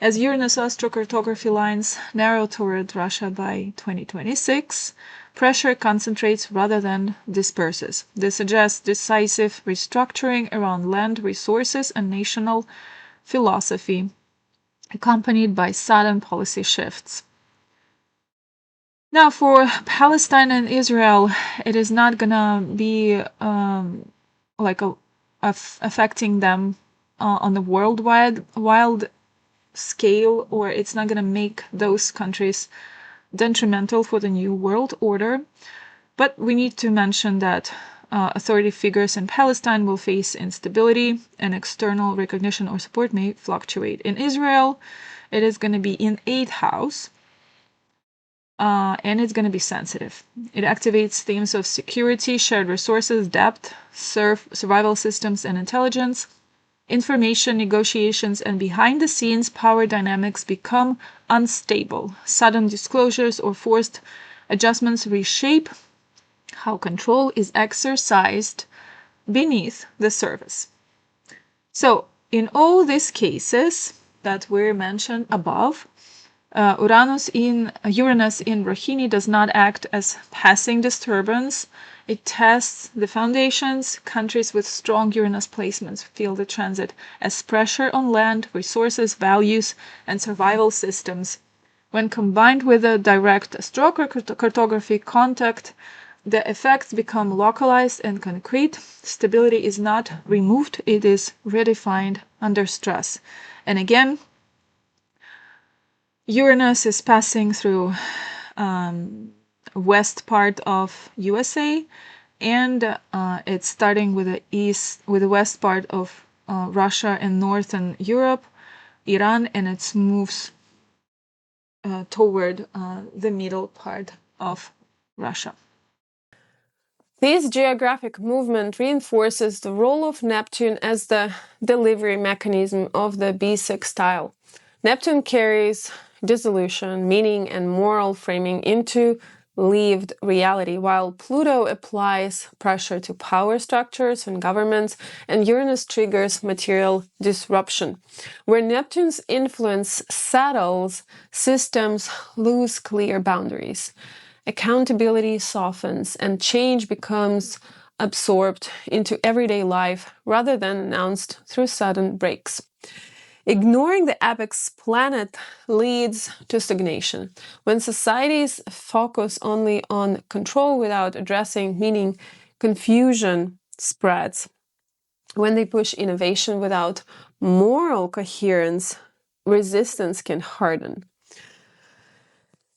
as Uranus astrocartography lines narrow toward Russia by 2026. Pressure concentrates rather than disperses. This suggests decisive restructuring around land resources and national philosophy, accompanied by sudden policy shifts. Now, for Palestine and Israel, it is not gonna be affecting them on the worldwide scale, or it's not gonna make those countries detrimental for the new world order. But we need to mention that authority figures in Palestine will face instability, and external recognition or support may fluctuate. In Israel, it is going to be in 8th house, and it's going to be sensitive. It activates themes of security, shared resources, depth, survival systems, and intelligence. Information, negotiations, and behind-the-scenes power dynamics become unstable. Sudden disclosures or forced adjustments reshape how control is exercised beneath the surface. So, in all these cases that were mentioned above, Uranus in Rohini does not act as passing disturbance. It tests the foundations. Countries with strong Uranus placements feel the transit as pressure on land, resources, values, and survival systems. When combined with a direct astrocartography contact, the effects become localized and concrete. Stability is not removed, it is redefined under stress. And again, Uranus is passing through west part of USA, and it's starting with the west part of Russia and northern Europe, Iran, and it moves toward the middle part of Russia. This geographic movement reinforces the role of Neptune as the delivery mechanism of the bisextile. Neptune carries dissolution, meaning, and moral framing into lived reality, while Pluto applies pressure to power structures and governments, and Uranus triggers material disruption. Where Neptune's influence settles, systems lose clear boundaries. Accountability softens, and change becomes absorbed into everyday life rather than announced through sudden breaks. Ignoring the apex planet leads to stagnation. When societies focus only on control without addressing meaning, confusion spreads. When they push innovation without moral coherence, resistance can harden.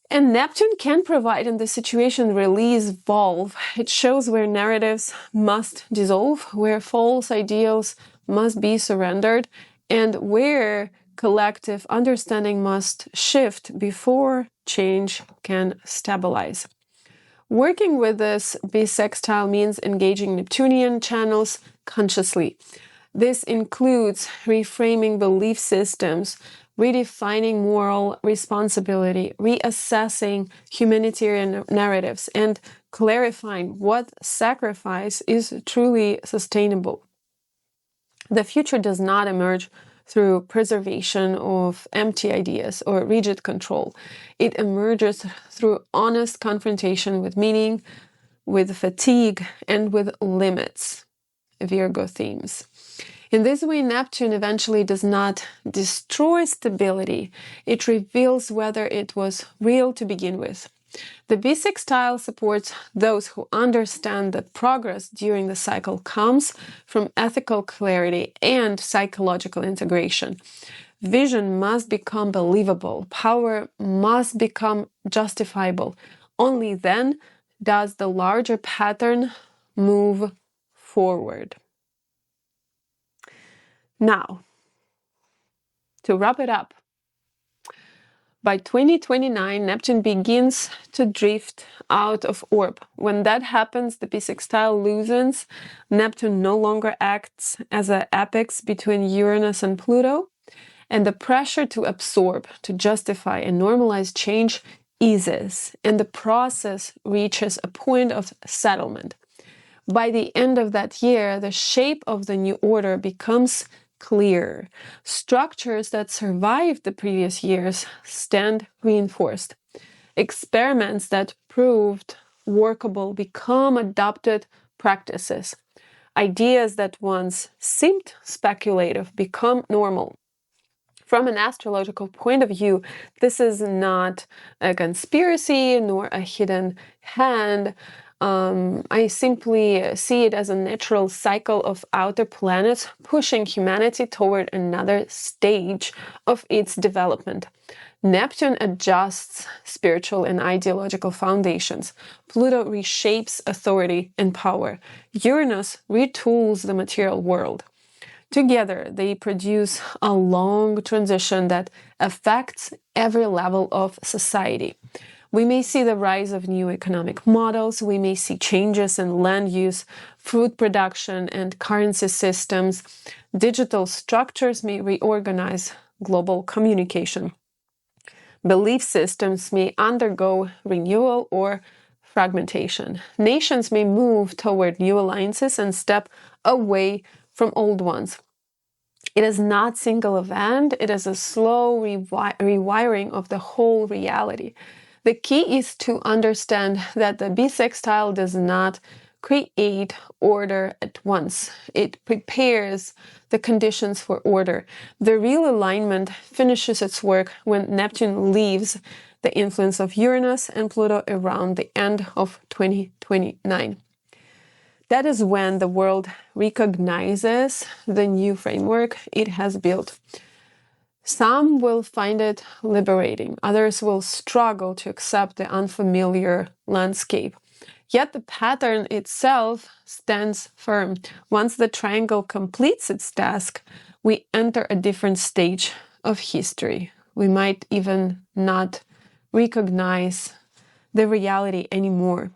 And Neptune can provide in this situation release valve. It shows where narratives must dissolve, where false ideals must be surrendered, and where collective understanding must shift before change can stabilize. Working with this bisextile means engaging Neptunian channels consciously. This includes reframing belief systems, redefining moral responsibility, reassessing humanitarian narratives, and clarifying what sacrifice is truly sustainable. The future does not emerge through preservation of empty ideas or rigid control. It emerges through honest confrontation with meaning, with fatigue, and with limits. Virgo themes. In this way, Neptune eventually does not destroy stability. It reveals whether it was real to begin with. The bisextile supports those who understand that progress during the cycle comes from ethical clarity and psychological integration. Vision must become believable. Power must become justifiable. Only then does the larger pattern move forward. Now, to wrap it up, by 2029, Neptune begins to drift out of orb. When that happens, the bisextile loosens. Neptune no longer acts as an apex between Uranus and Pluto, and the pressure to absorb, to justify, and normalize change eases, and the process reaches a point of settlement. By the end of that year, the shape of the new order becomes clear. Structures that survived the previous years stand reinforced. Experiments that proved workable become adopted practices. Ideas that once seemed speculative become normal. From an astrological point of view, this is not a conspiracy nor a hidden hand. I simply see it as a natural cycle of outer planets pushing humanity toward another stage of its development. Neptune adjusts spiritual and ideological foundations. Pluto reshapes authority and power. Uranus retools the material world. Together, they produce a long transition that affects every level of society. We may see the rise of new economic models, we may see changes in land use, food production, and currency systems. Digital structures may reorganize global communication. Belief systems may undergo renewal or fragmentation. Nations may move toward new alliances and step away from old ones. It is not single event, it is a slow rewiring of the whole reality. The key is to understand that the bisextile does not create order at once. It prepares the conditions for order. The real alignment finishes its work when Neptune leaves the influence of Uranus and Pluto around the end of 2029. That is when the world recognizes the new framework it has built. Some will find it liberating, others will struggle to accept the unfamiliar landscape. Yet the pattern itself stands firm. Once the triangle completes its task, we enter a different stage of history. We might even not recognize the reality anymore.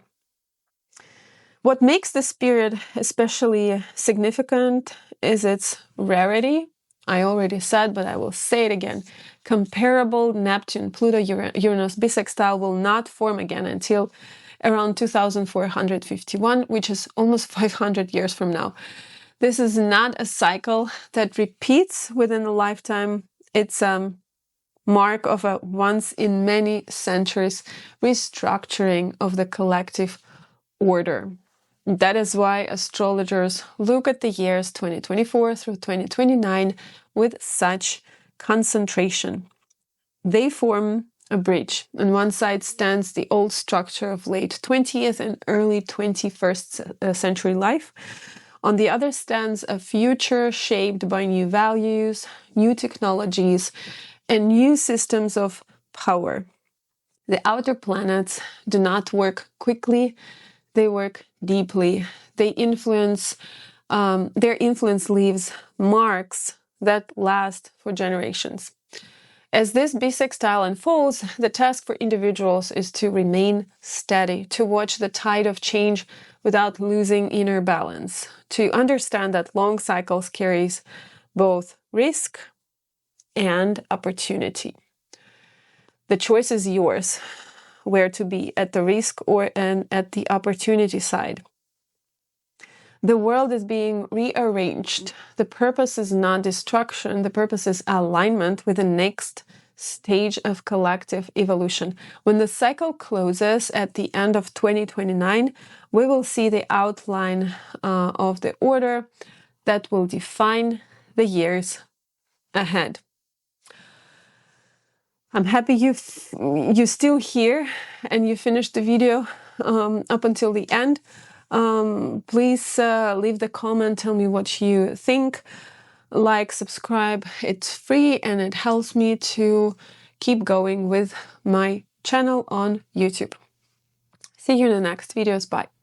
What makes this period especially significant is its rarity. I already said, but I will say it again. Comparable Neptune, Pluto, Uranus bisextile will not form again until around 2451, which is almost 500 years from now. This is not a cycle that repeats within a lifetime. It's a mark of a once in many centuries restructuring of the collective order. That is why astrologers look at the years 2024 through 2029 with such concentration. They form a bridge. On one side stands the old structure of late 20th and early 21st century life. On the other stands a future shaped by new values, new technologies, and new systems of power. The outer planets do not work quickly, they work deeply. Their influence leaves marks that last for generations. As this bisextile unfolds, the task for individuals is to remain steady, to watch the tide of change without losing inner balance, to understand that long cycles carries both risk and opportunity. The choice is yours, where to be, at the risk or at the opportunity side. The world is being rearranged. The purpose is not destruction. The purpose is alignment with the next stage of collective evolution. When the cycle closes at the end of 2029, we will see the outline of the order that will define the years ahead. I'm happy you're still here and you finished the video up until the end. Please leave the comment, tell me what you think. Like, subscribe, it's free and it helps me to keep going with my channel on YouTube. See you in the next videos. Bye.